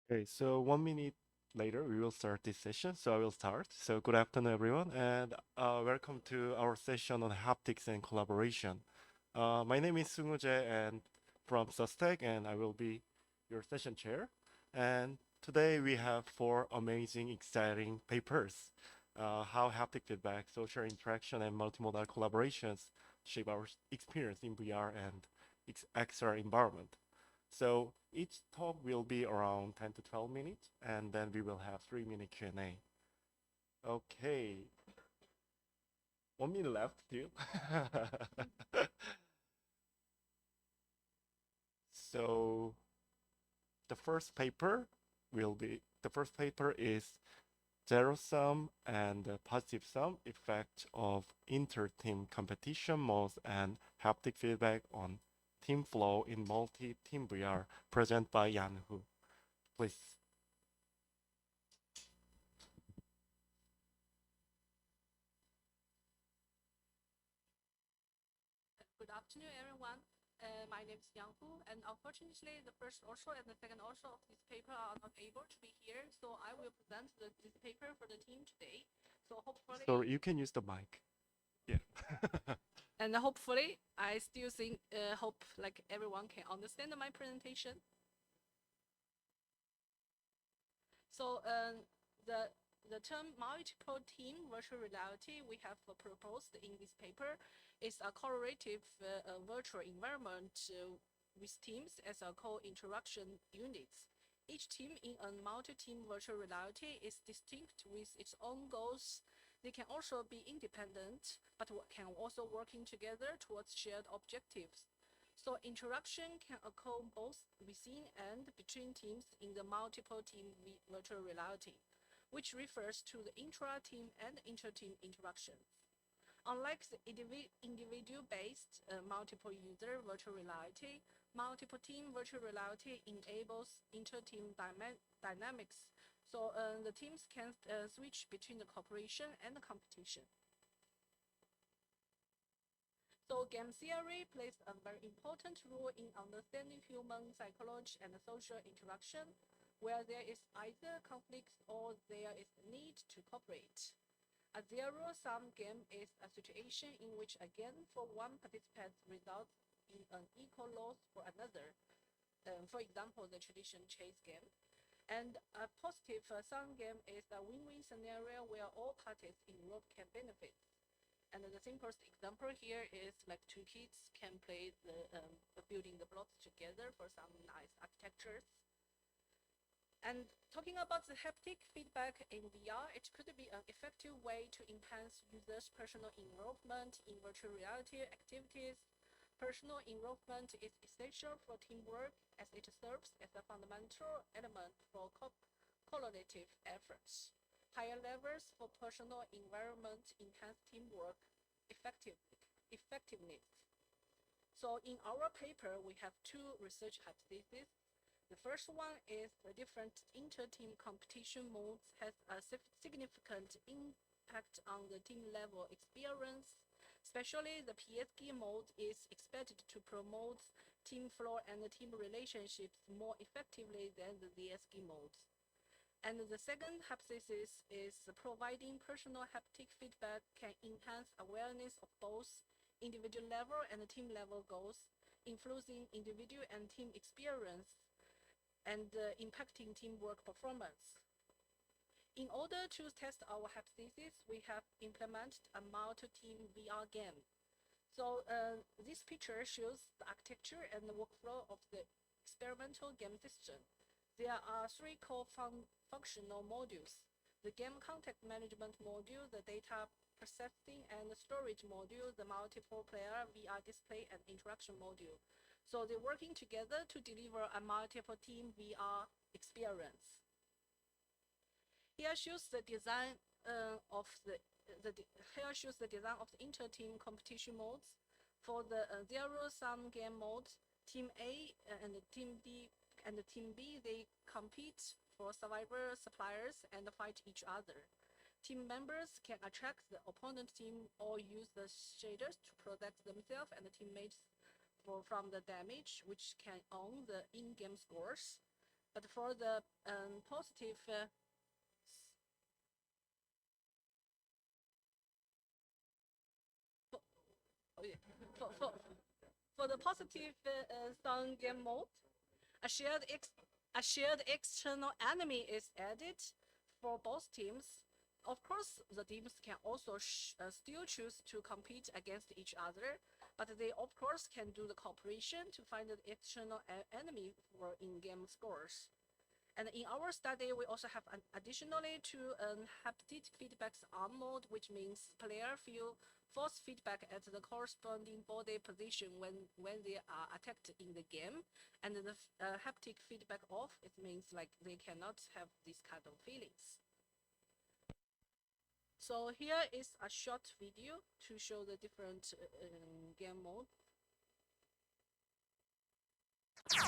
Okay, so 1 minute later, we will start this session. So I will start. So good afternoon, everyone, and welcome to our session on haptics and collaboration. My name is Sunguje and from Sustech, and I will be your session chair. And today we have four amazing, exciting papers. How haptic feedback, social interaction, and multimodal collaborations shape our experience in VR and XR environment. So each talk will be around 10 to 12 minutes, and then we will have 3 minute Q&A. Okay, 1 minute left still. So the first paper is zero sum and positive sum effect of inter-team competition modes and haptic feedback on team flow in multi-team VR, presented by Yan Hu. Please. Good afternoon, everyone. My name is Yang Hu, and unfortunately, the first author and the second author of this paper are not able to be here, so I will present this paper for the team today. So hopefully, So you can use the mic. Yeah. and hopefully, I still think, hope like everyone can understand my presentation. So the the term multiple team virtual reality we have proposed in this paper is a correlative virtual environment with teams as a co-interaction units. Each team in a multi-team virtual reality is distinct with its own goals. They can also be independent, but can also working together towards shared objectives. So interaction can occur both within and between teams in the multiple team virtual reality, which refers to the intra-team and inter-team interactions. Unlike the individual-based multiple user virtual reality, multiple team virtual reality enables inter-team dynamics. So the teams can switch between the cooperation and the competition. So game theory plays a very important role in understanding human psychology and social interaction, where there is either conflict or there is need to cooperate. A zero-sum game is a situation in which a gain for one participant results in an equal loss for another. For example, the traditional chase game. And a positive sum game is a win-win scenario where all parties involved can benefit. And the simplest example here is like two kids can play the building the blocks together for some nice architectures. And talking about the haptic feedback in VR, it could be an effective way to enhance users' personal involvement in virtual reality activities. Personal involvement is essential for teamwork as it serves as a fundamental element for collaborative efforts. Higher levels for personal environment enhance teamwork effectiveness. So in our paper, we have two research hypotheses. The first one is the different inter-team competition modes has a significant impact on the team level experience. Especially the PSG mode is expected to promote team flow and team relationships more effectively than the ZSG modes. And the second hypothesis is providing personal haptic feedback can enhance awareness of both individual level and team level goals, influencing individual and team experience and impacting teamwork performance. In order to test our hypothesis, we have implemented a multi-team VR game. So this picture shows the architecture and the workflow of the experimental game system. There are three core functional modules: the game content management module, the data processing and storage module, the multiple player VR display and interaction module. So they're working together to deliver a multiple team VR experience. Here shows the design of here shows the design of the inter-team competition modes. For the zero-sum game mode, Team A and Team B they compete for survivor suppliers and fight each other. Team members can attract the opponent team or use the shaders to protect themselves and the teammates from the damage, which can earn the in-game scores. But for the positive oh, yeah. For the positive sound game mode, a shared a shared external enemy is added for both teams. Of course, the teams can also still choose to compete against each other, but they of course can do the cooperation to find the external enemy for in-game scores. And in our study, we also have additionally to haptic feedbacks on mode, which means player feel force feedback at the corresponding body position when they are attacked in the game. And the haptic feedback off, it means like they cannot have these kind of feelings. So here is a short video to show the different game mode. Each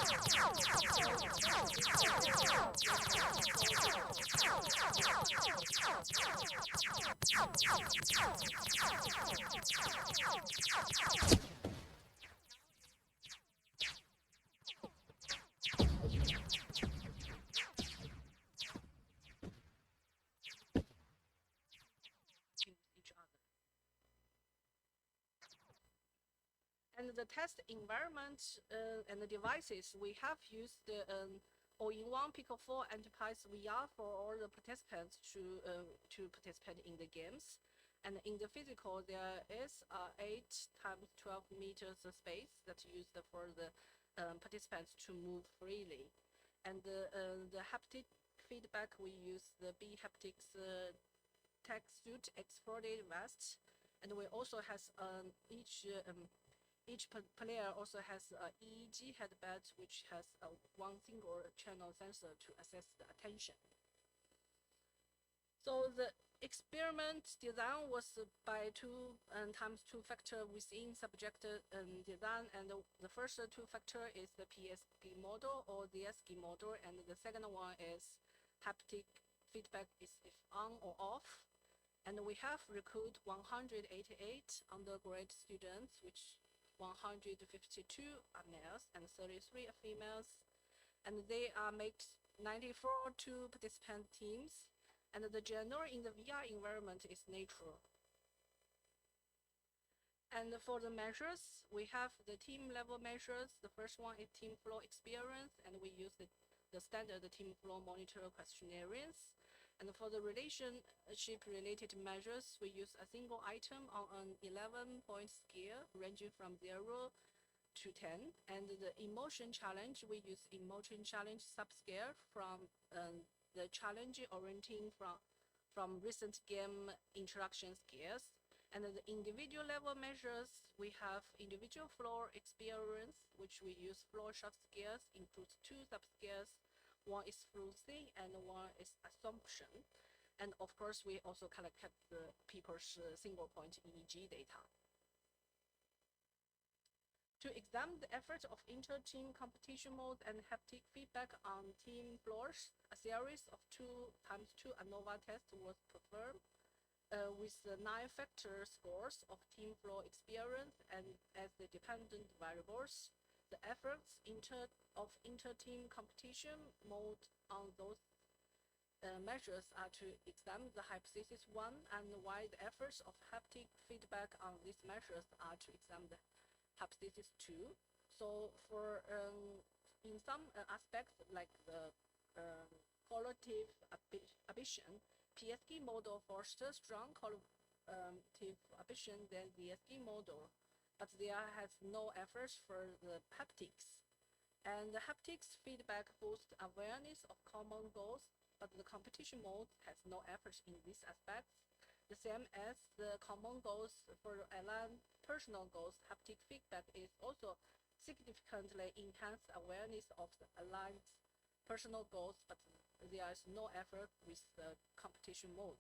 other. And the test environment and the devices, we have used the all-in-one Pico 4 Enterprise VR for all the participants to participate in the games. And in the physical, there is 8 times 12 meters space that's used for the participants to move freely. And the haptic feedback, we use the B Haptics tech suit exploded vest, and we also has each player also has a EEG headband, which has one single channel sensor to assess the attention. So the experiment design was by 2 times 2 factor within subject design, and the first 2 factor is the PSG model or the SG model, and the second one is haptic feedback is if on or off. And we have recruited 188 undergrad students, which 152 are males and 33 are females. And they are made 94 to participant teams. And the genre in the VR environment is natural. And for the measures, we have the team level measures. The first one is team flow experience, and we use the standard team flow monitor questionnaires. And for the relationship-related measures, we use a single item on an 11-point scale ranging from 0 to 10. And the emotion challenge, we use emotion challenge subscale from the challenge orienting from recent game interaction scales. And the individual level measures, we have individual floor experience, which we use floor shot scales, includes 2 subscales. One is fluency and one is assumption. And of course, we also collect the people's single point EEG data. To examine the effort of inter-team competition mode and haptic feedback on team floors, a series of 2 times 2 ANOVA tests was performed with the 9 factor scores of team floor experience and as the dependent variables. The efforts of inter-team competition mode on those measures are to examine the hypothesis 1, and why the efforts of haptic feedback on these measures are to examine the hypothesis 2. So for in some aspects like the qualitative ambition, PSG model fosters strong qualitative ambition than the SG model, but there has no efforts for the haptics. And the haptics feedback boosts awareness of common goals, but the competition mode has no efforts in these aspects. The same as the common goals for aligned personal goals, haptic feedback is also significantly enhanced awareness of the aligned personal goals, but there is no effort with the competition mode.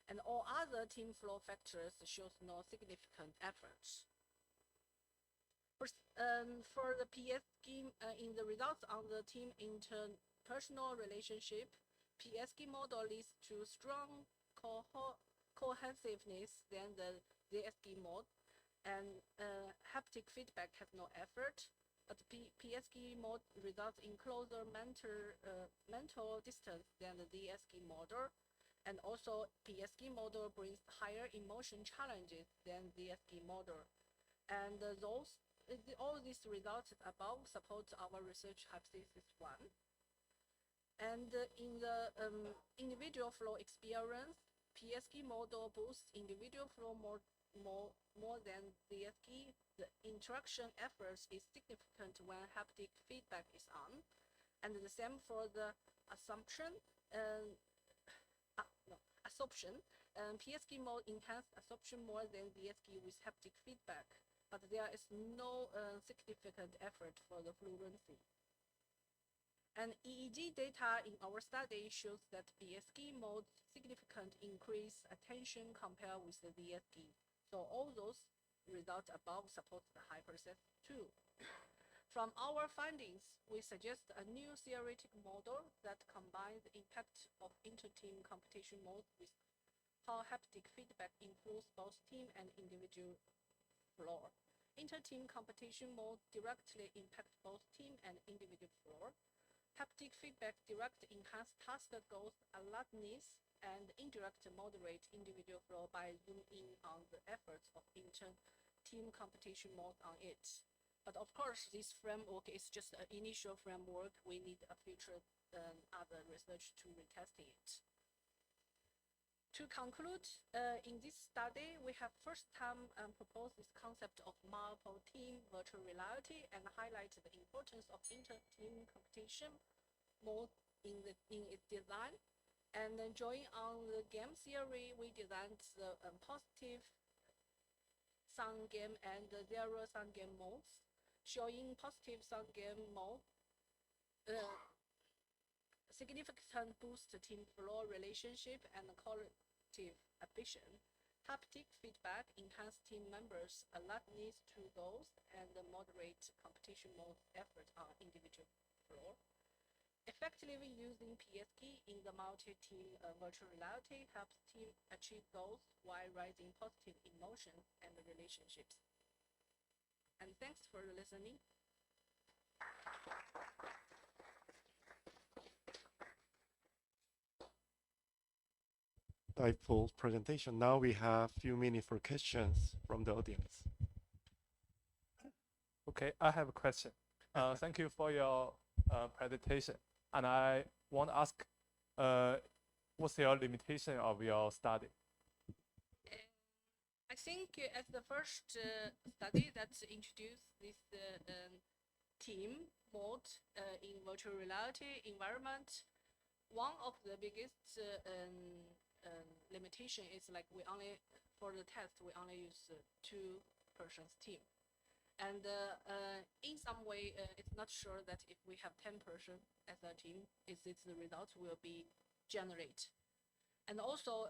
And all other team flow factors shows no significant efforts. For the PSG, in the results on the team interpersonal relationship, PSG model leads to strong cohesiveness than the DSG mode, and haptic feedback has no effort. but PSG mode results in closer mental distance than the DSG model. And also, PSG model brings higher emotion challenges than DSG model. And all these results above support our research hypothesis 1. And in the individual flow experience, PSG model boosts individual flow more than DSG. The interaction efforts is significant when haptic feedback is on. And the same for the assumption. PSG mode enhance absorption more than DSG with haptic feedback, but there is no significant effort for the fluency. And EEG data in our study shows that PSG mode significant increase attention compared with the DSG. So all those results above support the hypothesis 2. From our findings, we suggest a new theoretic model that combines the impact of inter-team competition mode with how haptic feedback influences both team and individual floor. Inter-team competition mode directly impacts both team and individual floor. Haptic feedback directly enhance task goals alertness and indirect moderate individual flow by zooming in on the efforts of inter-team competition mode on it. But of course, this framework is just an initial framework. We need a future other research to retesting it. To conclude, in this study, we have first time proposed this concept of multiple team virtual reality and highlighted the importance of inter-team competition mode in its design. And then drawing on the game theory, we designed the positive sum game and the zero sum game modes, showing positive sum game mode significant boost team flow relationship and collective ambition. Haptic feedback enhance team members' alertness to goals and moderate competition mode effort on individual floor. Effectively using PSG in the multi-team virtual reality helps team achieve goals while raising positive emotions and relationships. And thanks for listening. Insightful presentation. Now we have a few minutes for questions from the audience. Okay, I have a question. Thank you for your presentation. And I want to ask, what's your limitation of your study? I think as the first study that introduced this team mode in virtual reality environment, one of the biggest limitation is like for the test, we only use 2 persons team. And in some way, it's not sure that if we have 10 persons as a team, the results will be generate. And also,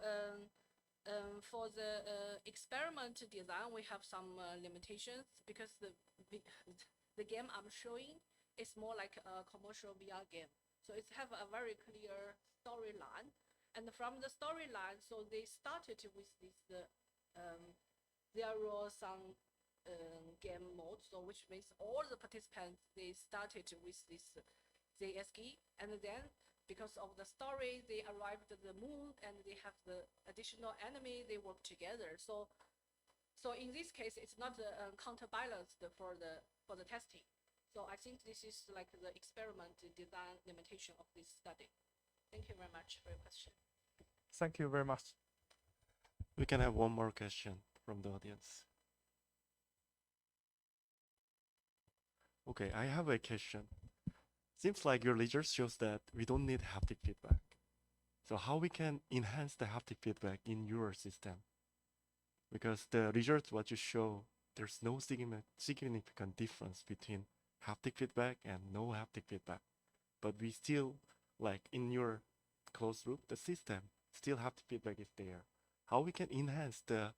for the experiment design, we have some limitations because the game I'm showing is more like a commercial VR game. So it have a very clear storyline. And from the storyline, so they started with this zero-sum game mode, so which means all the participants, they started with this ZSG, and then because of the story, they arrived at the moon and they have the additional enemy, they work together. So in this case, it's not counterbalanced for the testing. So I think this is like the experiment design limitation of this study. Thank you very much for your question. Thank you very much. We can have one more question from the audience. Okay, I have a question. Seems like your research shows that we don't need haptic feedback. So how we can enhance the haptic feedback in your system? Because the results what you show, there's no significant difference between haptic feedback and no haptic feedback. But we still, like in your closed loop, the system, still haptic feedback is there. How we can enhance the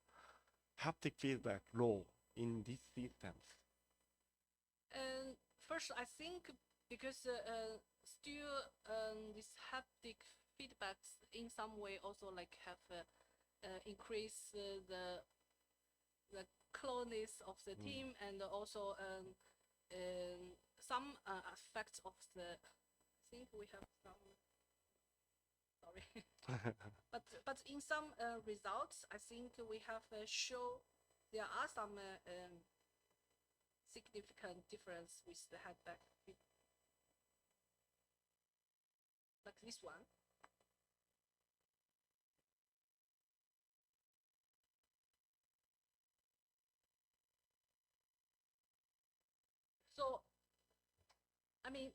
haptic feedback role in these systems? First, I think because still this haptic feedbacks in some way also like have increase the closeness of the team, and also some effects of the. I think we have some. Sorry, but in some results, I think we have show there are some significant difference with the headback, like this one. So, I mean,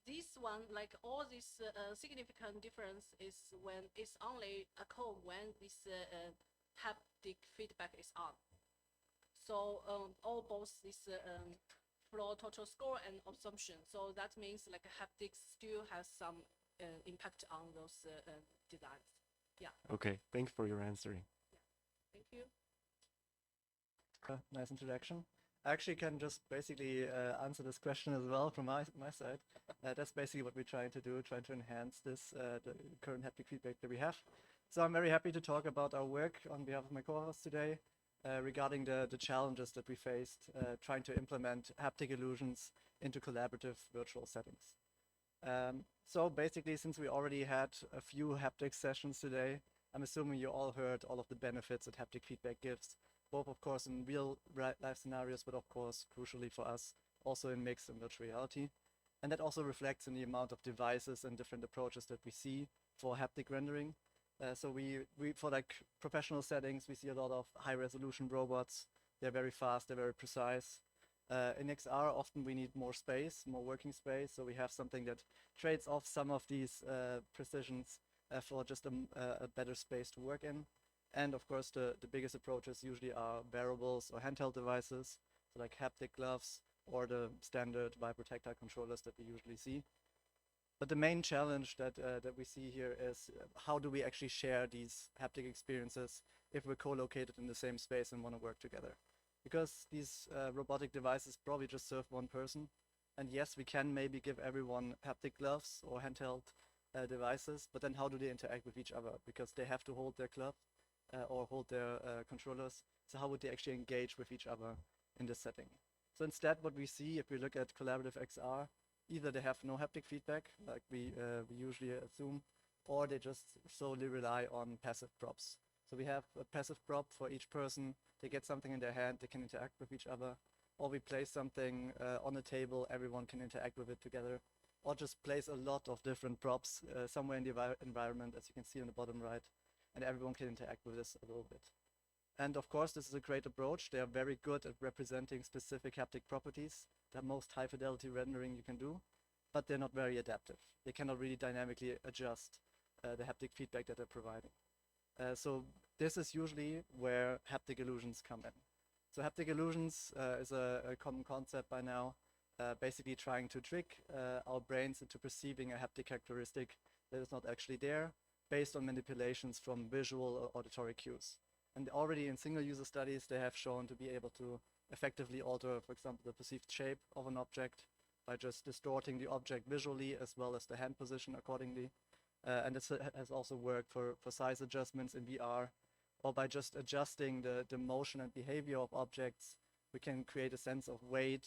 this one, like all this significant difference is when it's only occur when this haptic feedback is on. So all both this flow total score and absorption. So that means like haptics still has some impact on those designs. Yeah. Okay, thanks for your answering. Thank you. Nice introduction. I actually can just basically answer this question as well from my side. That's basically what we're trying to do, trying to enhance this the current haptic feedback that we have. So I'm very happy to talk about our work on behalf of my co-host today regarding the challenges that we faced trying to implement haptic illusions into collaborative virtual settings. So basically, since we already had a few haptic sessions today, I'm assuming you all heard all of the benefits that haptic feedback gives, both of course in real life scenarios, but of course, crucially for us, also in mixed and virtual reality. And that also reflects in the amount of devices and different approaches that we see for haptic rendering. So we for like professional settings, we see a lot of high resolution robots. They're very fast, they're very precise. In XR, often we need more space, more working space. So we have something that trades off some of these precisions for just a better space to work in. And of course, the biggest approaches usually are wearables or handheld devices, so like haptic gloves or the standard vibro-tactile controllers that we usually see. But the main challenge that we see here is how do we actually share these haptic experiences if we're co-located in the same space and want to work together? Because these robotic devices probably just serve one person. And yes, we can maybe give everyone haptic gloves or handheld devices, but then how do they interact with each other? Because they have to hold their glove or hold their controllers. So how would they actually engage with each other in this setting? So instead, what we see if we look at collaborative XR, either they have no haptic feedback, like we usually assume, or they just solely rely on passive props. So we have a passive prop for each person. They get something in their hand, they can interact with each other. Or we place something on a table, everyone can interact with it together. Or just place a lot of different props somewhere in the environment, as you can see on the bottom right, and everyone can interact with this a little bit. And of course, this is a great approach. They are very good at representing specific haptic properties, the most high fidelity rendering you can do, but they're not very adaptive. They cannot really dynamically adjust the haptic feedback that they're providing. So this is usually where haptic illusions come in. So haptic illusions is a common concept by now, basically trying to trick our brains into perceiving a haptic characteristic that is not actually there, based on manipulations from visual or auditory cues. And already in single user studies, they have shown to be able to effectively alter, for example, the perceived shape of an object by just distorting the object visually as well as the hand position accordingly. And this has also worked for size adjustments in VR, or by just adjusting the motion and behavior of objects, we can create a sense of weight,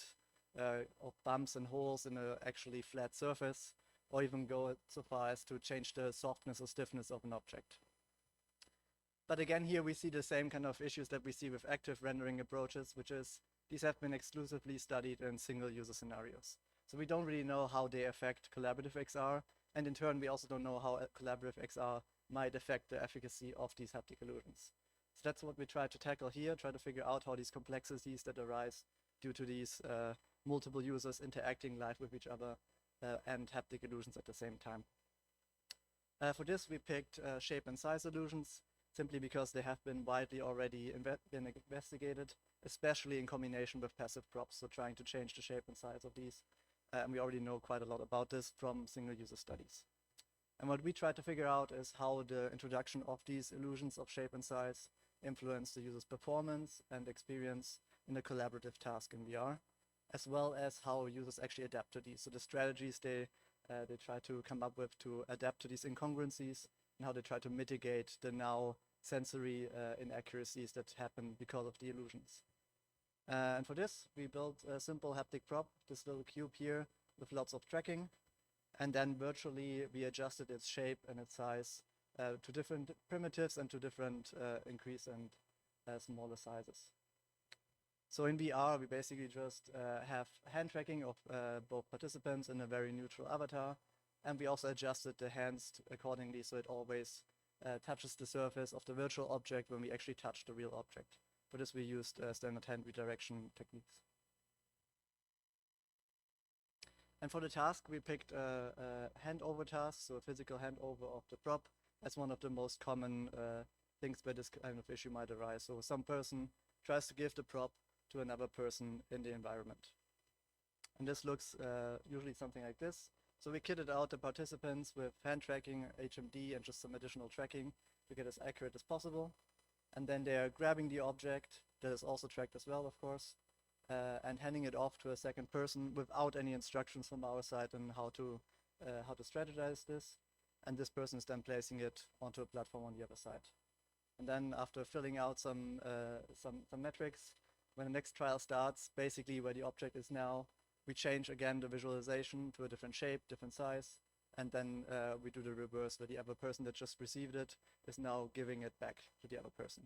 of bumps and holes in an actually flat surface, or even go so far as to change the softness or stiffness of an object. But again, here we see the same kind of issues that we see with active rendering approaches, which is these have been exclusively studied in single user scenarios. So we don't really know how they affect collaborative XR, and in turn, we also don't know how collaborative XR might affect the efficacy of these haptic illusions. So that's what we try to tackle here, try to figure out how these complexities that arise due to these multiple users interacting live with each other and haptic illusions at the same time. For this, we picked shape and size illusions, simply because they have been widely already been investigated, especially in combination with passive props, so trying to change the shape and size of these. And we already know quite a lot about this from single user studies. And what we try to figure out is how the introduction of these illusions of shape and size influence the user's performance and experience in a collaborative task in VR, as well as how users actually adapt to these. So the strategies they try to come up with to adapt to these incongruencies, and how they try to mitigate the now sensory inaccuracies that happen because of the illusions. And for this, we built a simple haptic prop, this little cube here with lots of tracking. And then virtually we adjusted its shape and its size to different primitives and to different increase and smaller sizes. So in VR, we basically just have hand tracking of both participants in a very neutral avatar. And we also adjusted the hands accordingly, so it always touches the surface of the virtual object when we actually touch the real object. For this, we used standard hand redirection techniques. And for the task, we picked a handover task, so a physical handover of the prop, as one of the most common things where this kind of issue might arise. So some person tries to give the prop to another person in the environment. And this looks usually something like this. So we kitted out the participants with hand tracking, HMD, and just some additional tracking to get as accurate as possible. And then they're grabbing the object that is also tracked as well, of course, and handing it off to a second person without any instructions from our side on how to strategize this. And this person is then placing it onto a platform on the other side. And then after filling out some metrics, when the next trial starts, basically where the object is now, we change again the visualization to a different shape, different size, and then we do the reverse where the other person that just received it is now giving it back to the other person.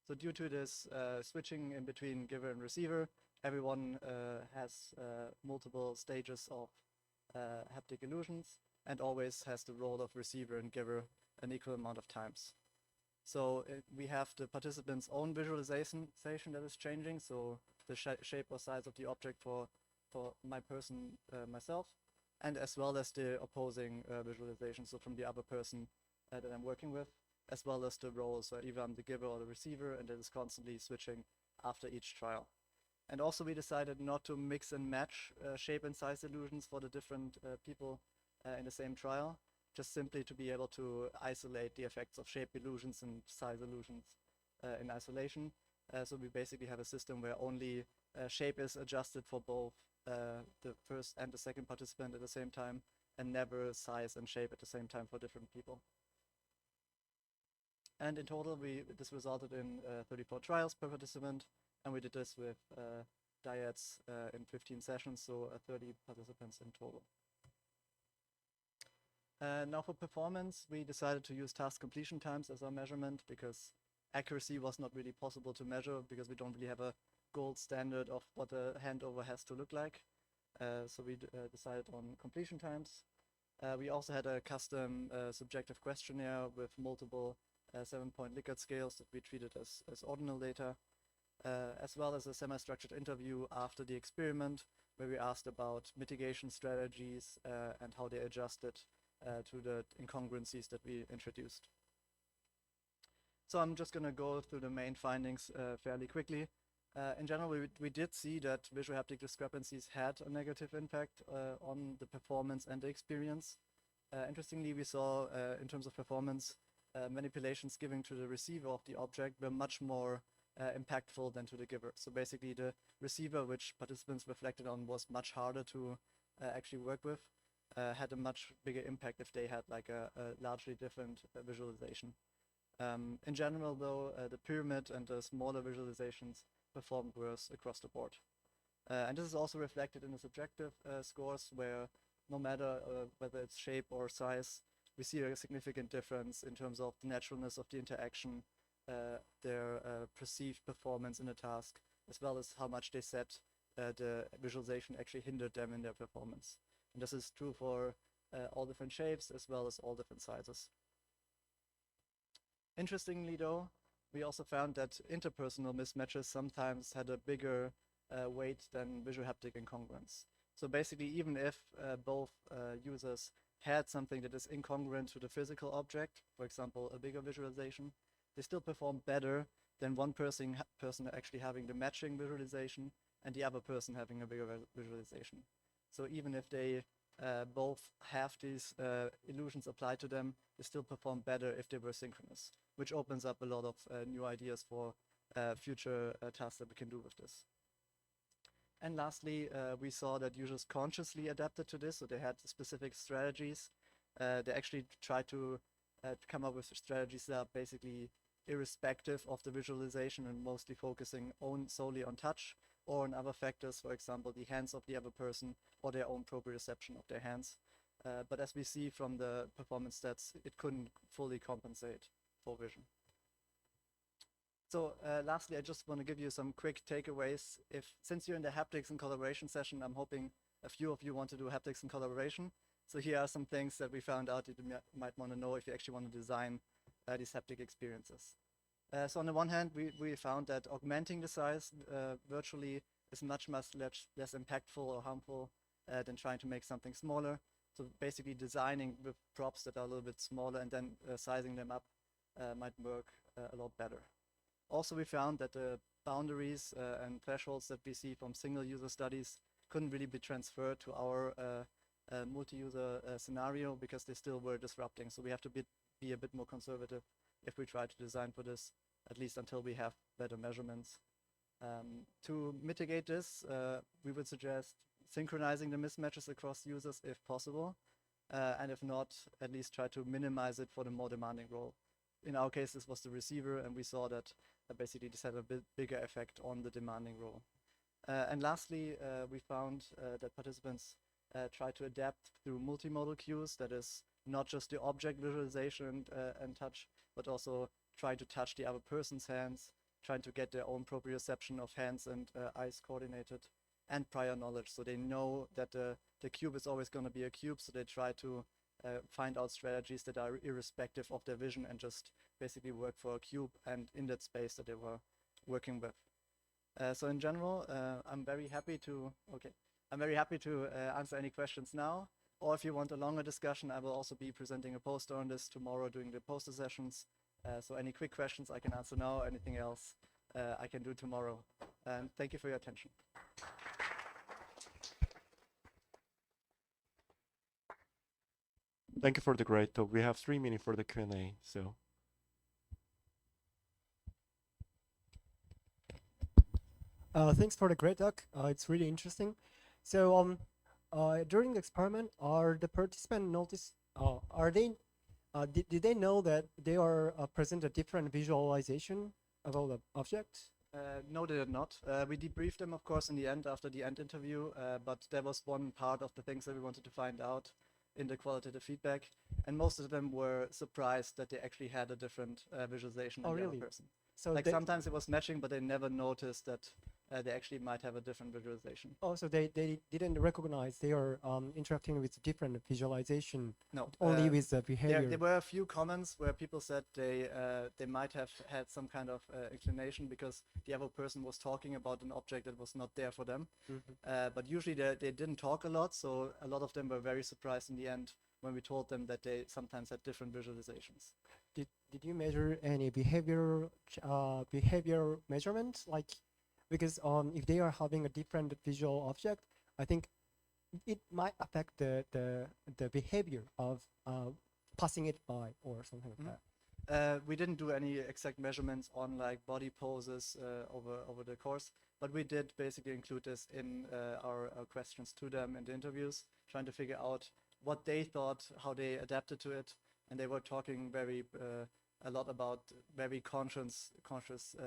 So due to this switching in between giver and receiver, everyone has multiple stages of haptic illusions and always has the role of receiver and giver an equal amount of times. So we have the participant's own visualization that is changing, so the shape or size of the object for my person, myself, and as well as the opposing visualization, so from the other person that I'm working with, as well as the roles, so either I'm the giver or the receiver, and that is constantly switching after each trial. And also we decided not to mix and match shape and size illusions for the different people in the same trial, just simply to be able to isolate the effects of shape illusions and size illusions in isolation. So we basically have a system where only shape is adjusted for both the first and the second participant at the same time, and never size and shape at the same time for different people. And in total, this resulted in 34 trials per participant, and we did this with dyads in 15 sessions, so 30 participants in total. Now for performance, we decided to use task completion times as our measurement because accuracy was not really possible to measure because we don't really have a gold standard of what a handover has to look like. So we decided on completion times. We also had a custom subjective questionnaire with multiple 7-point Likert scales that we treated as ordinal data, as well as a semi-structured interview after the experiment where we asked about mitigation strategies and how they adjusted to the incongruencies that we introduced. So I'm just going to go through the main findings fairly quickly. In general, we did see that visual haptic discrepancies had a negative impact on the performance and the experience. Interestingly, we saw in terms of performance, manipulations given to the receiver of the object were much more impactful than to the giver. So basically the receiver, which participants reflected on, was much harder to actually work with, had a much bigger impact if they had like a largely different visualization. In general, though, the pyramid and the smaller visualizations performed worse across the board. And this is also reflected in the subjective scores, where no matter whether it's shape or size, we see a significant difference in terms of the naturalness of the interaction, their perceived performance in a task, as well as how much they said the visualization actually hindered them in their performance. And this is true for all different shapes as well as all different sizes. Interestingly, though, we also found that interpersonal mismatches sometimes had a bigger weight than visual haptic incongruence. So basically, even if both users had something that is incongruent to the physical object, for example, a bigger visualization, they still perform better than one person actually having the matching visualization and the other person having a bigger visualization. So even if they both have these illusions applied to them, they still perform better if they were synchronous, which opens up a lot of new ideas for future tasks that we can do with this. And lastly, we saw that users consciously adapted to this, so they had specific strategies. They actually tried to come up with strategies that are basically irrespective of the visualization and mostly focusing solely on touch or on other factors, for example, the hands of the other person or their own proprioception of their hands. But as we see from the performance stats, it couldn't fully compensate for vision. So lastly, I just want to give you some quick takeaways. Since you're in the haptics and collaboration session, I'm hoping a few of you want to do haptics and collaboration. So here are some things that we found out that you might want to know if you actually want to design these haptic experiences. So on the one hand, we found that augmenting the size virtually is much less impactful or harmful than trying to make something smaller. So basically designing with props that are a little bit smaller and then sizing them up might work a lot better. Also, we found that the boundaries and thresholds that we see from single user studies couldn't really be transferred to our multi-user scenario because they still were disrupting. So we have to be a bit more conservative if we try to design for this, at least until we have better measurements. To mitigate this, we would suggest synchronizing the mismatches across users if possible, and if not, at least try to minimize it for the more demanding role. In our case, this was the receiver, and we saw that basically this had a bit bigger effect on the demanding role. And lastly, we found that participants try to adapt through multimodal cues, that is not just the object visualization and touch, but also trying to touch the other person's hands, trying to get their own proprioception of hands and eyes coordinated, and prior knowledge. So they know that the cube is always going to be a cube, so they try to find out strategies that are irrespective of their vision and just basically work for a cube and in that space that they were working with. So in general, I'm very happy to answer any questions now. Or if you want a longer discussion, I will also be presenting a poster on this tomorrow during the poster sessions. So any quick questions I can answer now, anything else I can do tomorrow. And thank you for your attention. Thank you for the great talk. We have 3 minutes for the Q&A, so. Thanks for the great talk. It's really interesting. So during the experiment, are the participants notice? Did they know that they are present a different visualization about the object? No, they did not. We debriefed them, of course, in the end after the end interview, but that was one part of the things that we wanted to find out in the qualitative feedback. And most of them were surprised that they actually had a different visualization than the other person. So like sometimes it was matching, but they never noticed that they actually might have a different visualization. Oh, so they didn't recognize they are interacting with different visualization. No, only with the behavior. There were a few comments where people said they might have had some kind of inclination because the other person was talking about an object that was not there for them. But usually they didn't talk a lot, so a lot of them were very surprised in the end when we told them that they sometimes had different visualizations. Did you measure any behavior measurement, like? Because if they are having a different visual object, I think it might affect the behavior of passing it by or something like that. We didn't do any exact measurements on like body poses over the course, but we did basically include this in our questions to them in the interviews, trying to figure out what they thought, how they adapted to it, and they were talking a lot about very conscious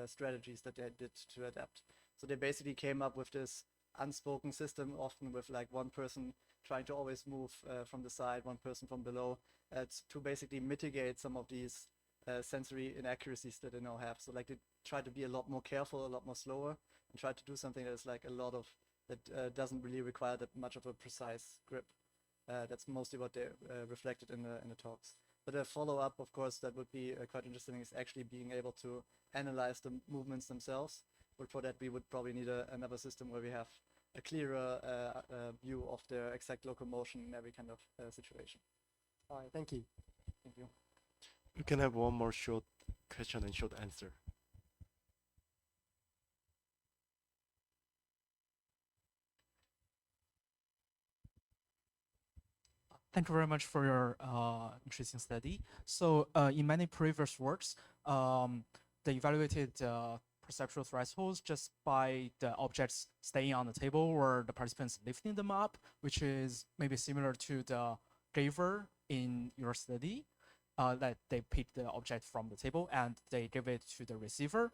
strategies that they did to adapt. So they basically came up with this unspoken system, often with like one person trying to always move from the side, one person from below, to basically mitigate some of these sensory inaccuracies that they now have. So like they try to be a lot more careful, a lot more slower, and try to do something that is like that doesn't really require that much of a precise grip. That's mostly what they reflected in the talks. But a follow-up, of course, that would be quite interesting is actually being able to analyze the movements themselves. But for that, we would probably need another system where we have a clearer view of their exact locomotion in every kind of situation. All right, thank you. Thank you. We can have one more short question and short answer. Thank you very much for your interesting study. So in many previous works, they evaluated perceptual thresholds just by the objects staying on the table or the participants lifting them up, which is maybe similar to the Gaver in your study. that they pick the object from the table and they give it to the receiver.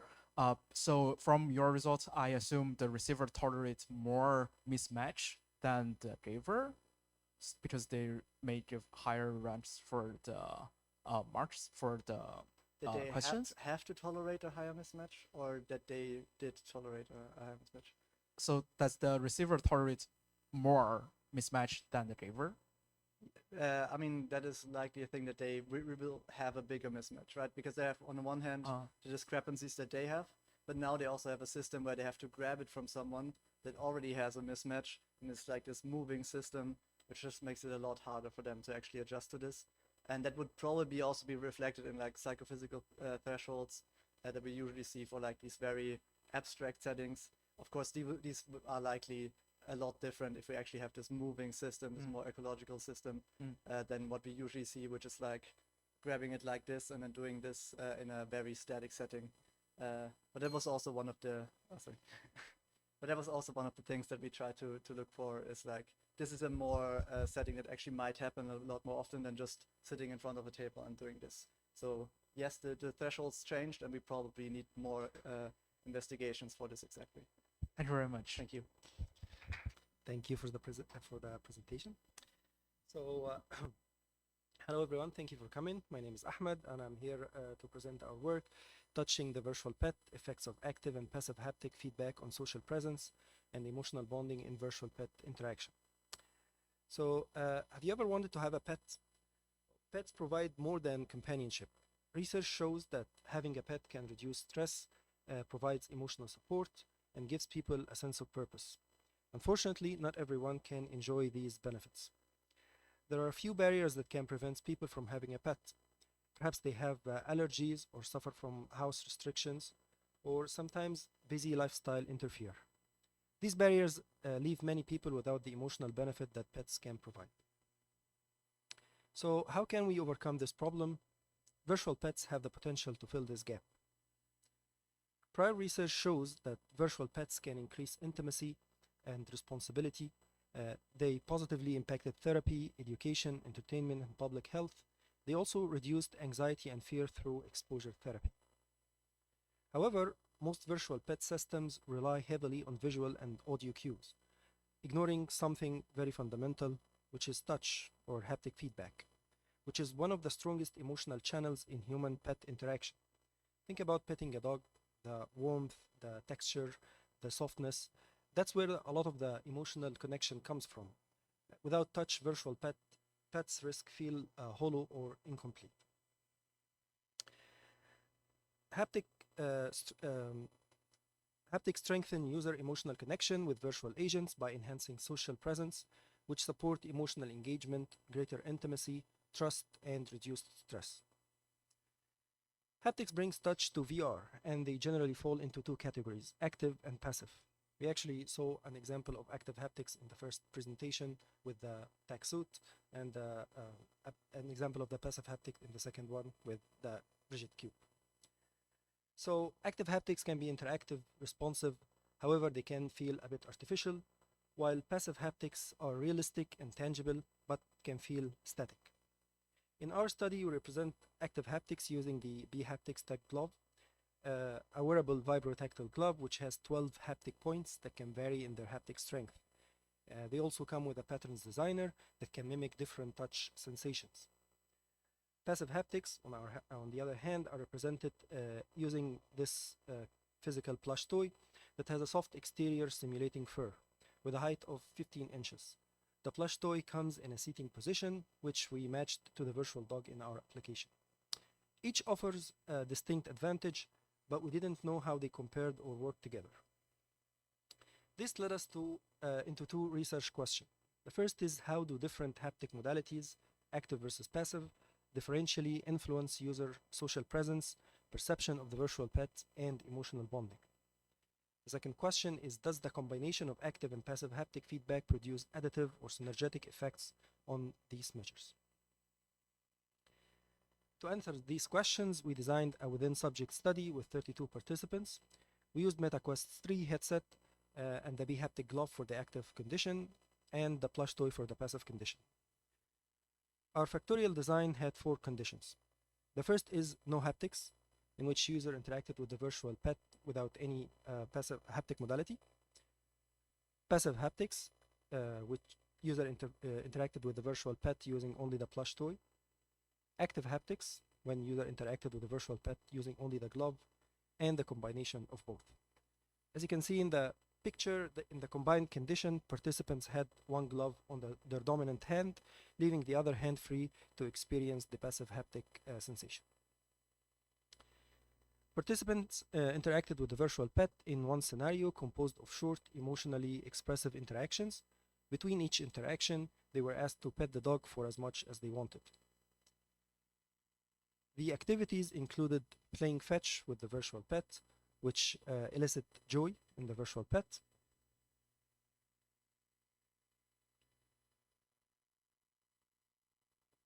So from your results, I assume the receiver tolerates more mismatch than the giver, because they may give higher ranks for the marks for the Did they questions. have to tolerate a higher mismatch, or that they did tolerate a higher mismatch? So does the receiver tolerate more mismatch than the giver? I mean, that is likely a thing that they will have a bigger mismatch, right? Because they have, on the one hand, the discrepancies that they have, but now they also have a system where they have to grab it from someone that already has a mismatch, and it's like this moving system, which just makes it a lot harder for them to actually adjust to this. And that would probably also be reflected in like psychophysical thresholds that we usually see for like these very abstract settings. Of course, these are likely a lot different if we actually have this moving system, this more ecological system, than what we usually see, which is like grabbing it like this and then doing this in a very static setting. But that was also one of the but that was also one of the things that we try to look for, is like this is a more setting that actually might happen a lot more often than just sitting in front of a table and doing this. So yes, the thresholds changed, and we probably need more investigations for this exactly. Thank you very much. Thank you. Thank you for the presentation. So, hello everyone. Thank you for coming. My name is Ahmed, and I'm here to present our work touching the virtual pet, effects of active and passive haptic feedback on social presence and emotional bonding in virtual pet interaction. So, have you ever wanted to have a pet? Pets provide more than companionship. Research shows that having a pet can reduce stress, provides emotional support, and gives people a sense of purpose. Unfortunately, not everyone can enjoy these benefits. There are a few barriers that can prevent people from having a pet. Perhaps they have allergies or suffer from house restrictions, or sometimes busy lifestyle interfere. These barriers leave many people without the emotional benefit that pets can provide. So, how can we overcome this problem? Virtual pets have the potential to fill this gap. Prior research shows that virtual pets can increase intimacy and responsibility. They positively impacted therapy, education, entertainment, and public health. They also reduced anxiety and fear through exposure therapy. However, most virtual pet systems rely heavily on visual and audio cues, ignoring something very fundamental, which is touch or haptic feedback, which is one of the strongest emotional channels in human-pet interaction. Think about petting a dog, the warmth, the texture, the softness. That's where a lot of the emotional connection comes from. Without touch, virtual pets risk feel hollow or incomplete. Haptic strengthen user emotional connection with virtual agents by enhancing social presence, which support emotional engagement, greater intimacy, trust, and reduced stress. Haptics brings touch to VR, and they generally fall into two categories, active and passive. We actually saw an example of active haptics in the first presentation with the tech suit, and an example of the passive haptic in the second one with the rigid cube. So active haptics can be interactive, responsive, however they can feel a bit artificial, while passive haptics are realistic and tangible, but can feel static. In our study, we represent active haptics using the B-Haptics Tech Glove, a wearable vibrotactile glove which has 12 haptic points that can vary in their haptic strength. They also come with a patterns designer that can mimic different touch sensations. Passive haptics, on the other hand, are represented using this physical plush toy that has a soft exterior simulating fur with a height of 15 inches. The plush toy comes in a seating position, which we matched to the virtual dog in our application. Each offers a distinct advantage, but we didn't know how they compared or worked together. This led us into two research questions. The first is, how do different haptic modalities, active versus passive, differentially influence user social presence, perception of the virtual pet, and emotional bonding? The second question is, does the combination of active and passive haptic feedback produce additive or synergetic effects on these measures? To answer these questions, we designed a within-subject study with 32 participants. We used MetaQuest 3 headset and the B-Haptic glove for the active condition and the plush toy for the passive condition. Our factorial design had 4 conditions. The first is no haptics, in which user interacted with the virtual pet without any passive haptic modality. Passive haptics, which user interacted with the virtual pet using only the plush toy. Active haptics, when user interacted with the virtual pet using only the glove, and the combination of both. As you can see in the picture, in the combined condition, participants had one glove on their dominant hand, leaving the other hand free to experience the passive haptic sensation. Participants interacted with the virtual pet in one scenario composed of short, emotionally expressive interactions. Between each interaction, they were asked to pet the dog for as much as they wanted. The activities included playing fetch with the virtual pet, which elicit joy in the virtual pet.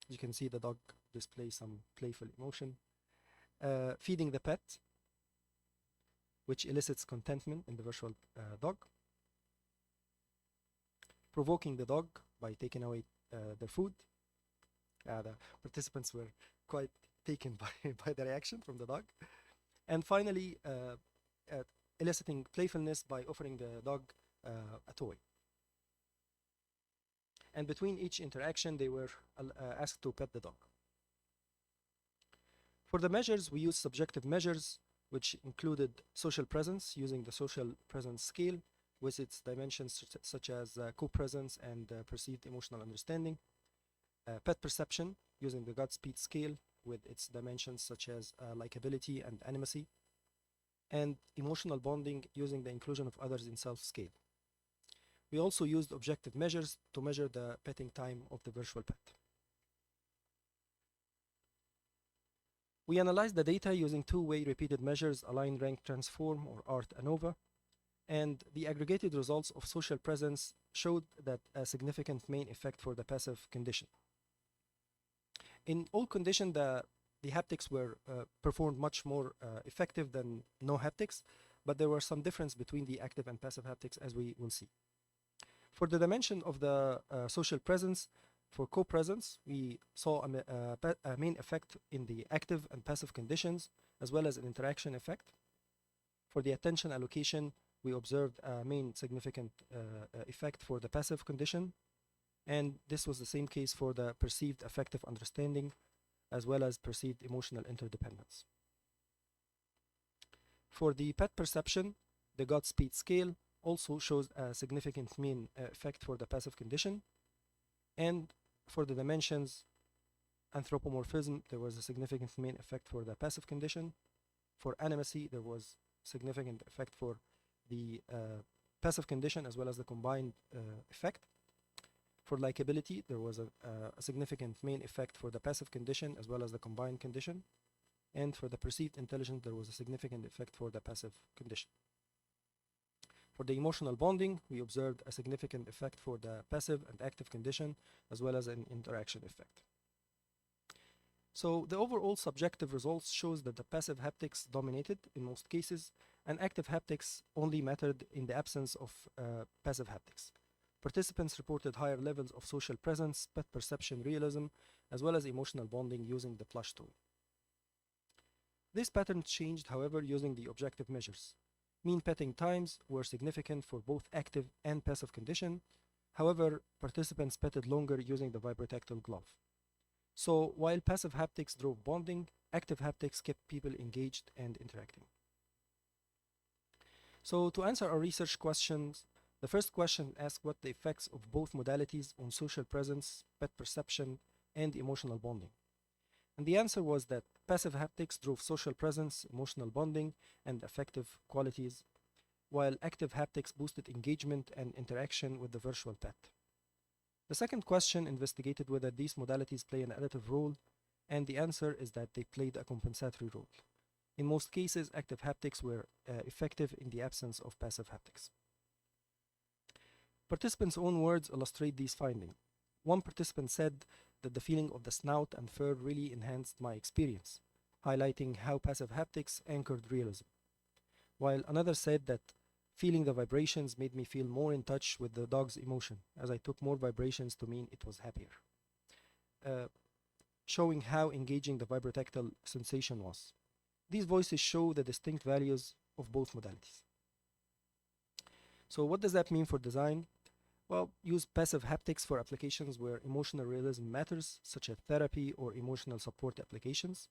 You can see the dog display some playful emotion. Feeding the pet, which elicits contentment in the virtual dog. Provoking the dog by taking away their food. The participants were quite taken by the reaction from the dog. And finally, eliciting playfulness by offering the dog a toy. And between each interaction, they were asked to pet the dog. For the measures, we used subjective measures, which included social presence using the social presence scale with its dimensions such as co-presence and perceived emotional understanding. Pet perception using the Godspeed scale with its dimensions such as likability and animacy. And emotional bonding using the inclusion of others in self scale. We also used objective measures to measure the petting time of the virtual pet. We analyzed the data using two-way repeated measures, align rank transform or ART ANOVA, and the aggregated results of social presence showed that a significant main effect for the passive condition. In all conditions, the haptics were performed much more effective than no haptics, but there were some difference between the active and passive haptics, as we will see. For the dimension of the social presence, for co-presence, we saw a main effect in the active and passive conditions, as well as an interaction effect. For the attention allocation, we observed a main significant effect for the passive condition, and this was the same case for the perceived affective understanding, as well as perceived emotional interdependence. For the pet perception, the Godspeed scale also shows a significant mean effect for the passive condition. And for the dimensions anthropomorphism, there was a significant main effect for the passive condition. For animacy, there was significant effect for the passive condition as well as the combined effect. For likability, there was a significant main effect for the passive condition as well as the combined condition. And for the perceived intelligence, there was a significant effect for the passive condition. For the emotional bonding, we observed a significant effect for the passive and active condition, as well as an interaction effect. So the overall subjective results shows that the passive haptics dominated in most cases, and active haptics only mattered in the absence of passive haptics. Participants reported higher levels of social presence, pet perception realism, as well as emotional bonding using the plush toy. This pattern changed, however, using the objective measures. Mean petting times were significant for both active and passive condition. However, participants petted longer using the vibrotactile glove. So while passive haptics drove bonding, active haptics kept people engaged and interacting. So to answer our research questions, the first question asked what the effects of both modalities on social presence, pet perception, and emotional bonding. And the answer was that passive haptics drove social presence, emotional bonding, and affective qualities, while active haptics boosted engagement and interaction with the virtual pet. The second question investigated whether these modalities play an additive role, and the answer is that they played a compensatory role. In most cases, active haptics were effective in the absence of passive haptics. Participants' own words illustrate these findings. One participant said that the feeling of the snout and fur really enhanced my experience, highlighting how passive haptics anchored realism. While another said that feeling the vibrations made me feel more in touch with the dog's emotion, as I took more vibrations to mean it was happier. showing how engaging the vibrotactile sensation was. These voices show the distinct values of both modalities. So what does that mean for design? Well, use passive haptics for applications where emotional realism matters, such as therapy or emotional support applications,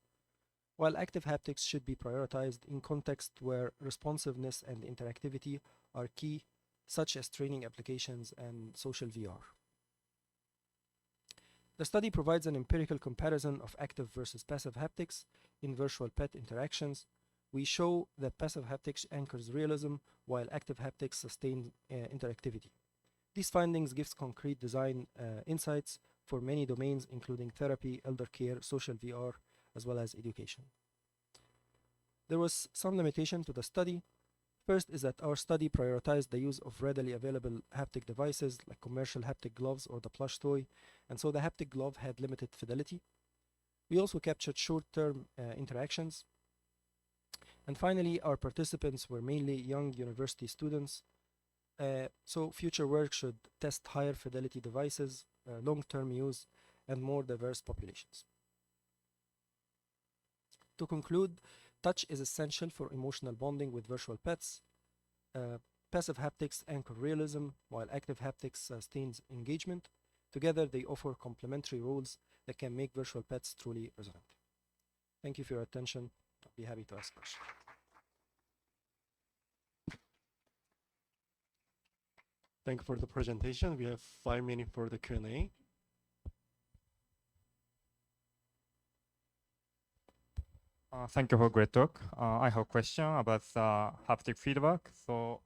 while active haptics should be prioritized in contexts where responsiveness and interactivity are key, such as training applications and social VR. The study provides an empirical comparison of active versus passive haptics in virtual pet interactions. We show that passive haptics anchors realism, while active haptics sustain interactivity. These findings gives concrete design insights for many domains, including therapy, elder care, social VR, as well as education. There was some limitation to the study. First is that our study prioritized the use of readily available haptic devices like commercial haptic gloves or the plush toy, and so the haptic glove had limited fidelity. We also captured short-term interactions. And finally, our participants were mainly young university students, so future work should test higher fidelity devices, long-term use, and more diverse populations. To conclude, touch is essential for emotional bonding with virtual pets. Passive haptics anchor realism, while active haptics sustains engagement. Together, they offer complementary roles that can make virtual pets truly resonant. Thank you for your attention. I'll be happy to ask questions. Thank you for the presentation. We have 5 minutes for the Q&A. Thank you for great talk. I have a question about haptic feedback. So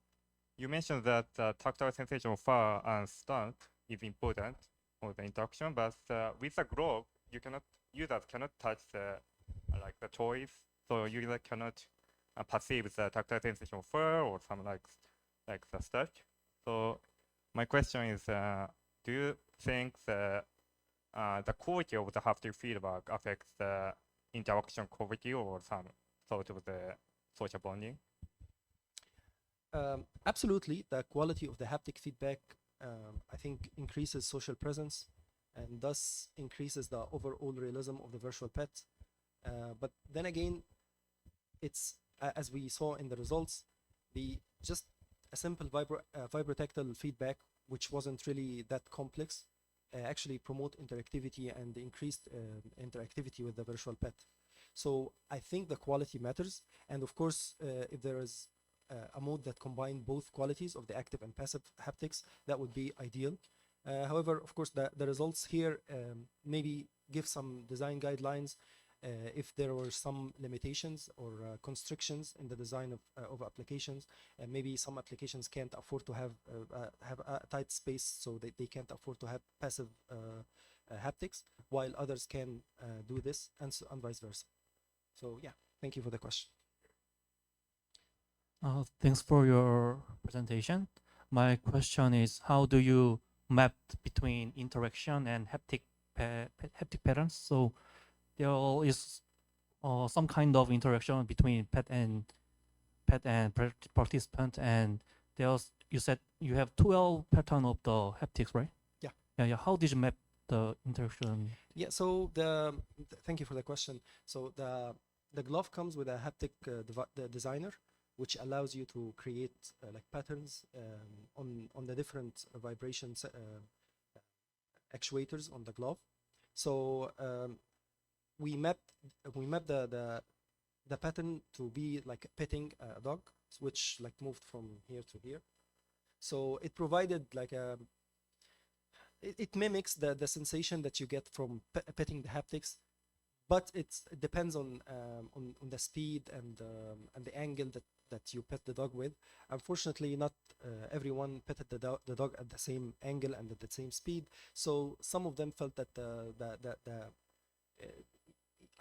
you mentioned that tactile sensation of far and start is important for the interaction, but with the glove, users cannot touch the like the toys, so user cannot perceive the tactile sensation of fur or some like the stuff. So my question is, do you think the quality of the haptic feedback affects the interaction quality or some sort of the social bonding? Absolutely, the quality of the haptic feedback, I think, increases social presence and thus increases the overall realism of the virtual pet. But then again, it's as we saw in the results, just a simple vibrotactile feedback, which wasn't really that complex, actually promote interactivity and increased interactivity with the virtual pet. So I think the quality matters, and of course, if there is a mode that combine both qualities of the active and passive haptics, that would be ideal. However, of course, the results here maybe give some design guidelines if there were some limitations or constrictions in the design of applications, and maybe some applications can't afford to have a tight space, so they can't afford to have passive haptics, while others can do this, and vice versa. So yeah, thank you for the question. Thanks for your presentation. My question is, how do you map between interaction and haptic patterns? So there is some kind of interaction between pet and participant, and there's, you said you have 12 pattern of the haptics, right? Yeah. Yeah. How did you map the interaction? Yeah. So thank you for the question. So the glove comes with a haptic designer, which allows you to create like patterns on the different vibrations actuators on the glove. So we map the pattern to be like petting a dog, which like moved from here to here. So it provided like it mimics the sensation that you get from petting the haptics, but it depends on the speed and the angle that you pet the dog with. Unfortunately, not everyone petted the dog at the same angle and at the same speed. So some of them felt that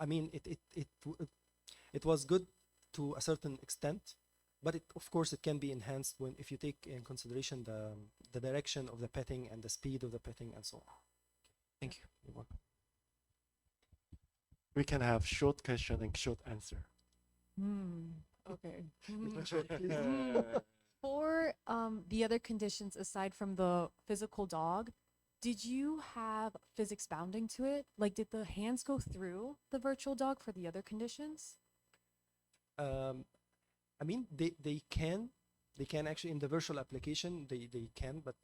I mean, it was good to a certain extent, but of course it can be enhanced if you take in consideration the direction of the petting and the speed of the petting and so on. Thank you. You're welcome. We can have short question and short answer. Okay. Uh, For the other conditions aside from the physical dog, did you have physics bounding to it? Like, did the hands go through the virtual dog for the other conditions? I mean, they can actually in the virtual application they can, but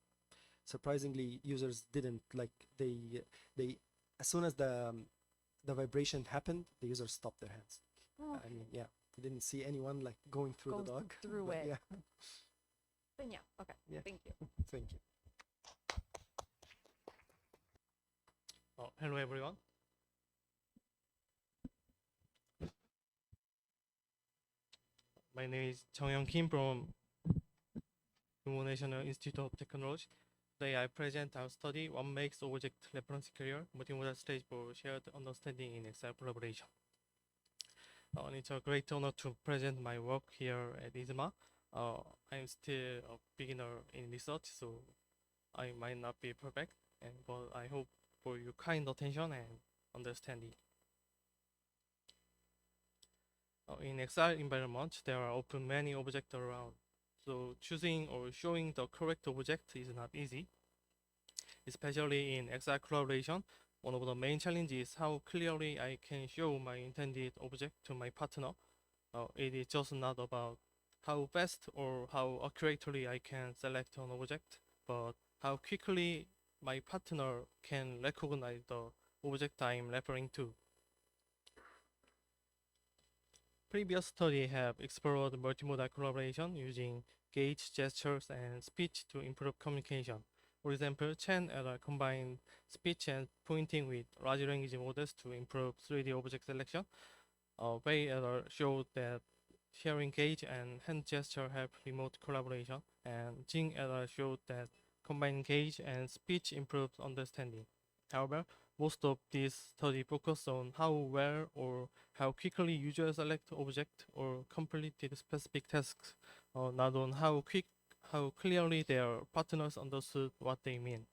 surprisingly users didn't like they as soon as the vibration happened, the users stopped their hands. Oh, I mean, yeah, I didn't see anyone like going through Going the dog. through but it. Yeah, then yeah, okay. Yeah. Thank you. thank you. Hello everyone. My name is Jung Kim from Kumho National Institute of Technology. Today I present our study What Makes Object Reference Clear, Multimodal Stage for Shared Understanding in Excel Collaboration. And it's a great honor to present my work here at ISMAR. I'm still a beginner in research, so I might not be perfect, but I hope for your kind attention and understanding. In Excel environment, there are often many objects around, so choosing or showing the correct object is not easy. Especially in Excel collaboration, one of the main challenges is how clearly I can show my intended object to my partner. It is just not about how fast or how accurately I can select an object, but how quickly my partner can recognize the object I'm referring to. Previous studies have explored multimodal collaboration using gaze, gestures, and speech to improve communication. For example, Chen et al. Combined speech and pointing with large language models to improve 3D object selection. Wei et al. Showed that sharing gaze and hand gesture help remote collaboration, and Jing et al. Showed that combining gaze and speech improves understanding. However, most of these studies focus on how well or how quickly users select object or completed specific tasks, not on how clearly their partners understood what they meant.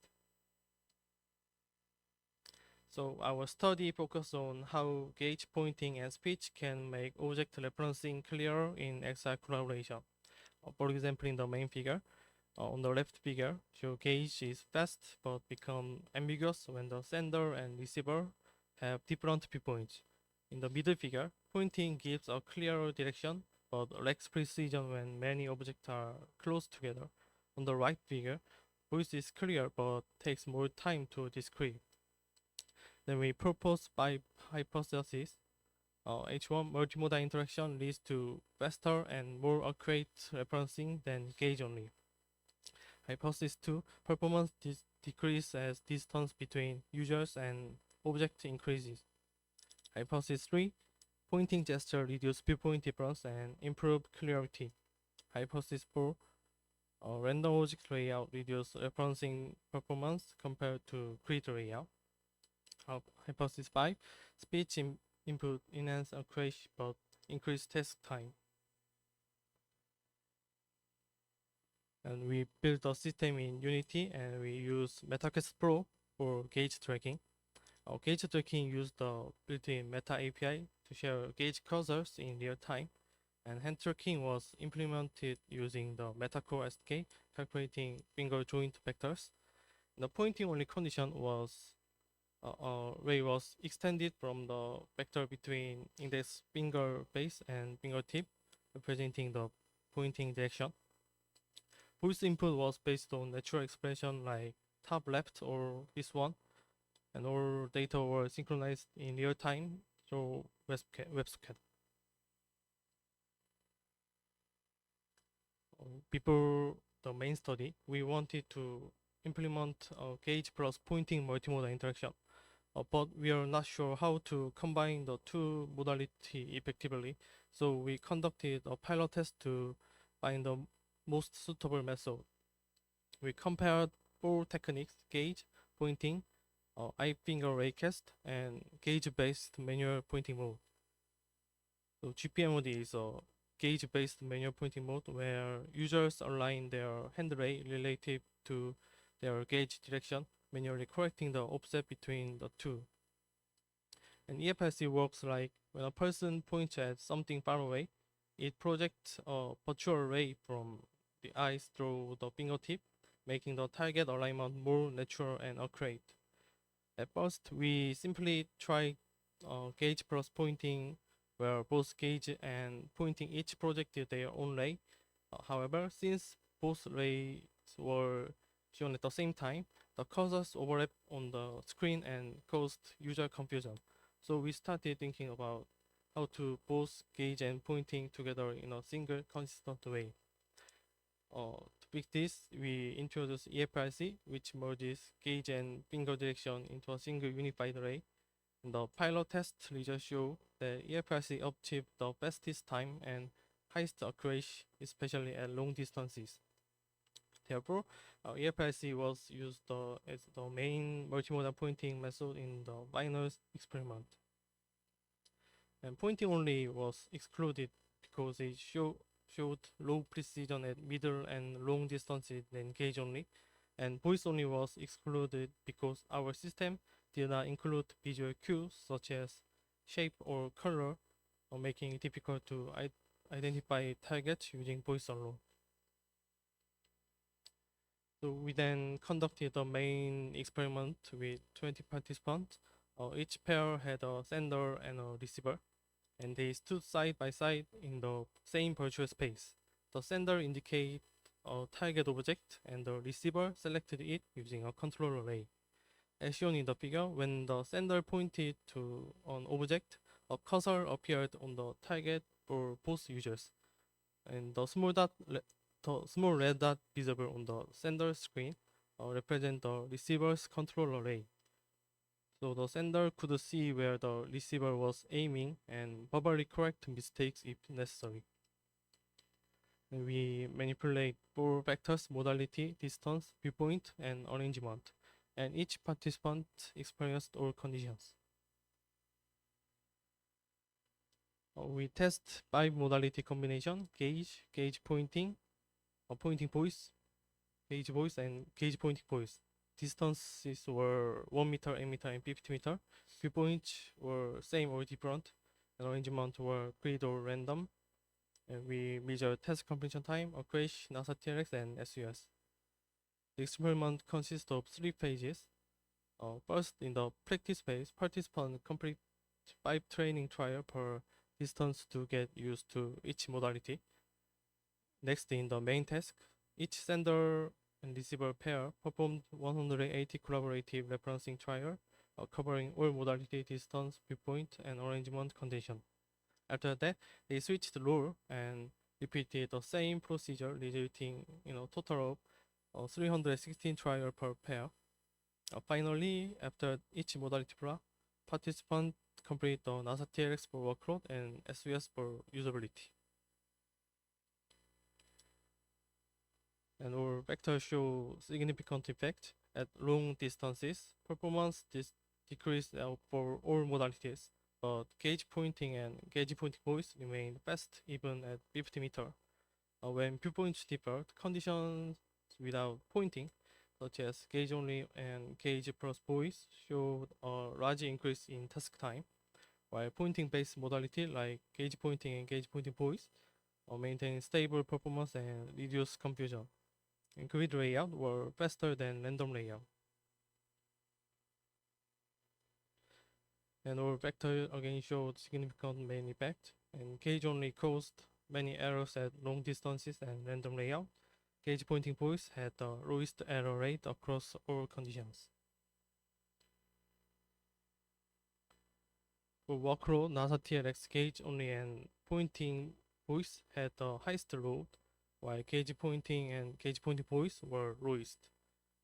So our study focused on how gaze pointing and speech can make object referencing clearer in Excel collaboration. For example, in the main figure, on the left figure, show gaze is fast but become ambiguous when the sender and receiver have different viewpoints. In the middle figure, pointing gives a clearer direction but lacks precision when many objects are close together. On the right figure, voice is clear but takes more time to describe. Then we propose by hypothesis. H1 multimodal interaction leads to faster and more accurate referencing than gaze only. Hypothesis 2, performance decreases as distance between users and object increases. Hypothesis 3, pointing gesture reduce viewpoint difference and improve clarity. Hypothesis 4, random object layout reduce referencing performance compared to grid layout. Hypothesis 5, speech input enhance accuracy but increase task time. And we built a system in Unity and we use MetaQuest Pro for gauge tracking. Our gauge tracking used the built-in Meta API to share gauge cursors in real time, and hand tracking was implemented using the MetaCore SDK, calculating finger joint vectors. The pointing only condition was ray was extended from the vector between index finger base and fingertip, representing the pointing direction. Voice input was based on natural expression like top left or this one, and all data were synchronized in real time through WebSocket. Before the main study, we wanted to implement a gauge plus pointing multimodal interaction, but we are not sure how to combine the two modality effectively, so we conducted a pilot test to find the most suitable method. We compared four techniques: gauge, pointing, eye finger raycast, and gauge-based manual pointing mode. So GPMOD is a gauge-based manual pointing mode where users align their hand ray relative to their gauge direction, manually correcting the offset between the two. And EFLC works like when a person points at something far away, it projects a virtual ray from the eyes through the fingertip, making the target alignment more natural and accurate. At first, we simply tried gauge plus pointing, where both gauge and pointing each projected their own ray. However, since both rays were shown at the same time, the cursors overlap on the screen and caused user confusion. So we started thinking about how to both gauge and pointing together in a single consistent way. To fix this, we introduced EFRC, which merges gauge and finger direction into a single unified ray. The pilot test results show that EFRC achieved the fastest time and highest accuracy, especially at long distances. Therefore, EFRC was used as the main multimodal pointing method in the final experiment. And pointing only was excluded because it showed low precision at middle and long distances than gauge only, and voice only was excluded because our system did not include visual cues such as shape or color, making it difficult to identify targets using voice alone. So we then conducted the main experiment with 20 participants. Each pair had a sender and a receiver, and they stood side by side in the same virtual space. The sender indicated a target object, and the receiver selected it using a control array. As shown in the figure, when the sender pointed to an object, a cursor appeared on the target for both users, and the small red dot visible on the sender screen represent the receiver's control array. So the sender could see where the receiver was aiming and verbally correct mistakes if necessary. And we manipulate 4 vectors: modality, distance, viewpoint, and arrangement, and each participant experienced all conditions. We test 5 modality combination: gauge, gauge pointing, pointing voice, gauge voice, and gauge pointing voice. Distances were 1 meter, 8 meter, and 50 meter. Viewpoints were same or different, and arrangement were grid or random. And we measured test completion time, accuracy, NASA TRX, and SUS. The experiment consists of 3 phases. First, in the practice phase, participants complete 5 training trial per distance to get used to each modality. Next, in the main task, each sender and receiver pair performed 180 collaborative referencing trial, covering all modality, distance, viewpoint, and arrangement condition. After that, they switched role and repeated the same procedure, resulting in a total of 316 trial per pair. Finally, after each modality block, participants complete the NASA TRX for workload and SUS for usability. And all vectors show significant effect at long distances. Performance decreased for all modalities, but gauge pointing and gauge pointing voice remained fast even at 50 meter. When viewpoints differed, conditions without pointing, such as gauge only and gauge plus voice, showed a large increase in task time, while pointing based modality like gauge pointing and gauge pointing voice maintain stable performance and reduce confusion. And grid layout were faster than random layout. And all vector again showed significant main effect, and gauge only caused many errors at long distances and random layout. Gauge pointing voice had the lowest error rate across all conditions. For workload, NASA TRX gauge only and pointing voice had the highest load, while gauge pointing and gauge pointing voice were lowest.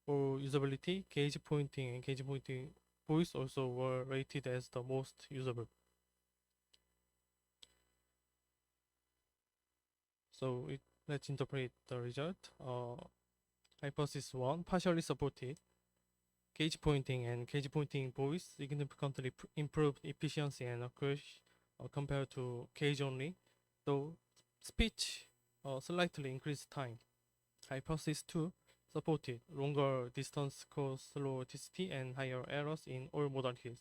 For usability, gauge pointing and gauge pointing voice also were rated as the most usable. So let's interpret the result. Hypothesis 1, partially supported. Gauge pointing and gauge pointing voice significantly improved efficiency and accuracy compared to gauge only, though speech slightly increased time. Hypothesis 2, supported. Longer distance caused slower TCT and higher errors in all modalities.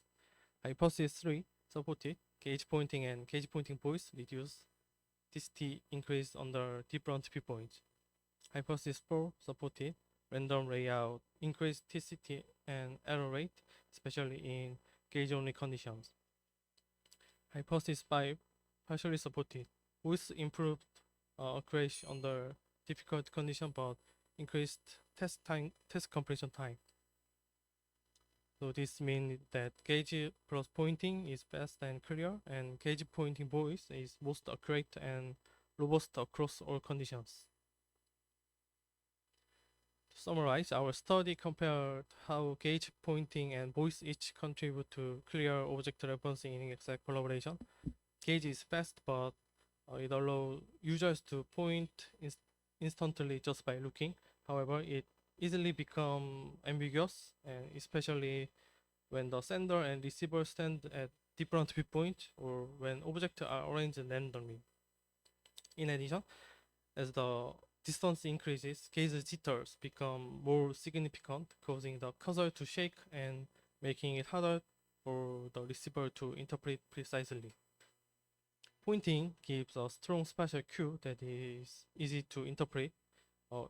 Hypothesis 3, supported. Gauge pointing and gauge pointing voice reduced TCT increased under different viewpoints. Hypothesis 4, supported. random layout, increased TCT and error rate, especially in gauge-only conditions. Hypothesis 5 partially supported. With improved accuracy under difficult condition, but increased test completion time. So this means that gauge plus pointing is fast and clear, and gauge pointing voice is most accurate and robust across all conditions. To summarize, our study compared how gauge pointing and voice each contribute to clear object referencing in exact collaboration. Gauge is fast, but it allows users to point instantly just by looking. However, it easily become ambiguous, and especially when the sender and receiver stand at different viewpoints or when objects are arranged randomly. In addition, as the distance increases, gauge jitters become more significant, causing the cursor to shake and making it harder for the receiver to interpret precisely. Pointing gives a strong spatial cue that is easy to interpret.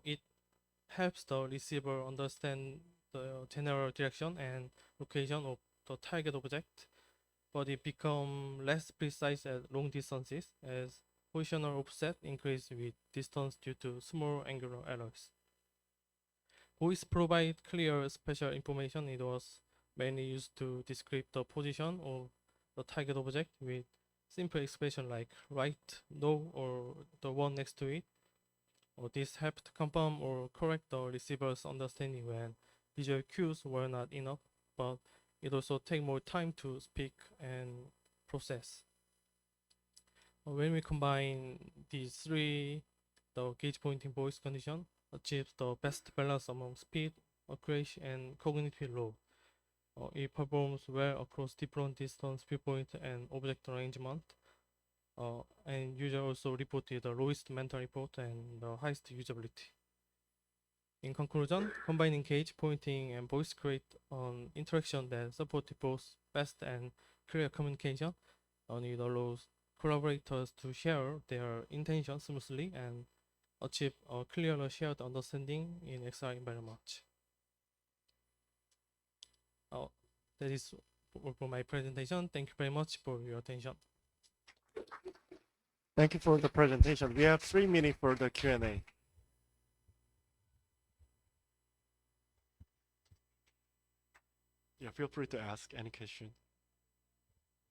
It helps the receiver understand the general direction and location of the target object, but it becomes less precise at long distances as positional offset increases with distance due to small angular errors. Voice provides clear spatial information. It was mainly used to describe the position of the target object with simple expression like right, no, or the one next to it. This helped confirm or correct the receiver's understanding when visual cues were not enough, but it also takes more time to speak and process. When we combine these three, the gauge pointing voice condition achieves the best balance among speed, accuracy, and cognitive load. It performs well across different distance, viewpoint, and object arrangement. And user also reported the lowest mental report and the highest usability. In conclusion, combining gauge pointing and voice create an interaction that supports both fast and clear communication, and it allows collaborators to share their intention smoothly and achieve a clearer shared understanding in XR environment. That is all for my presentation. Thank you very much for your attention. Thank you for the presentation. We have 3 minutes for the Q&A. Yeah, feel free to ask any question.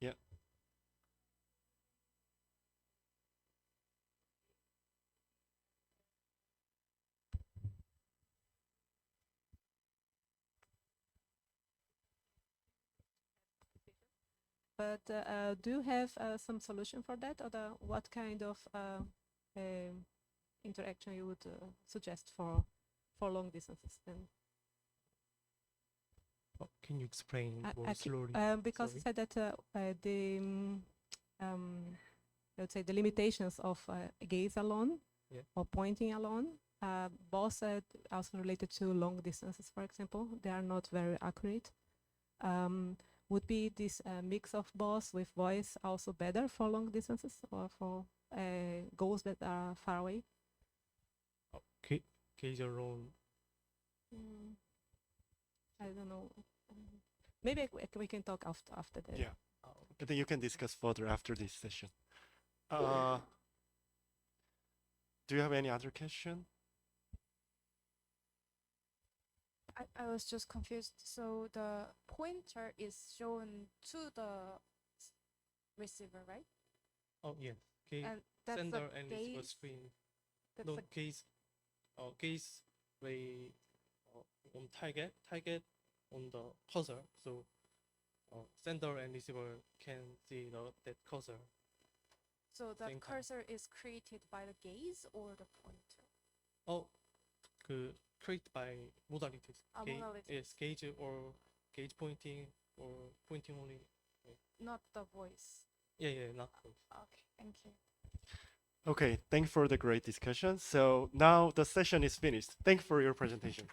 Yeah. But do you have some solution for that, or what kind of interaction you would suggest for long distances? Then Can you explain more slowly? because Sorry. you said that let's say the limitations of gaze alone or pointing alone, both also related to long distances, for example, they are not very accurate. Would be this mix of both with voice also better for long distances or for goals that are far away? Gauge alone. I don't know. Maybe we can talk after that. Yeah. I think you can discuss further after this session. Do you have any other question? I was just confused. So the pointer is shown to the receiver, right? Oh yeah. Okay. And that's Sender the and receiver gaze. screen. That's No the gaze. Gaze way on target on the cursor. So sender and receiver can see that cursor. so the same time. cursor is created by the gaze or the pointer? Create by modalities. Modalities. Yes, gauge or gauge pointing or pointing only. Not the voice. Yeah, not both. Okay, thank you. Okay, thank you for the great discussion. So now the session is finished. Thank you for your presentation.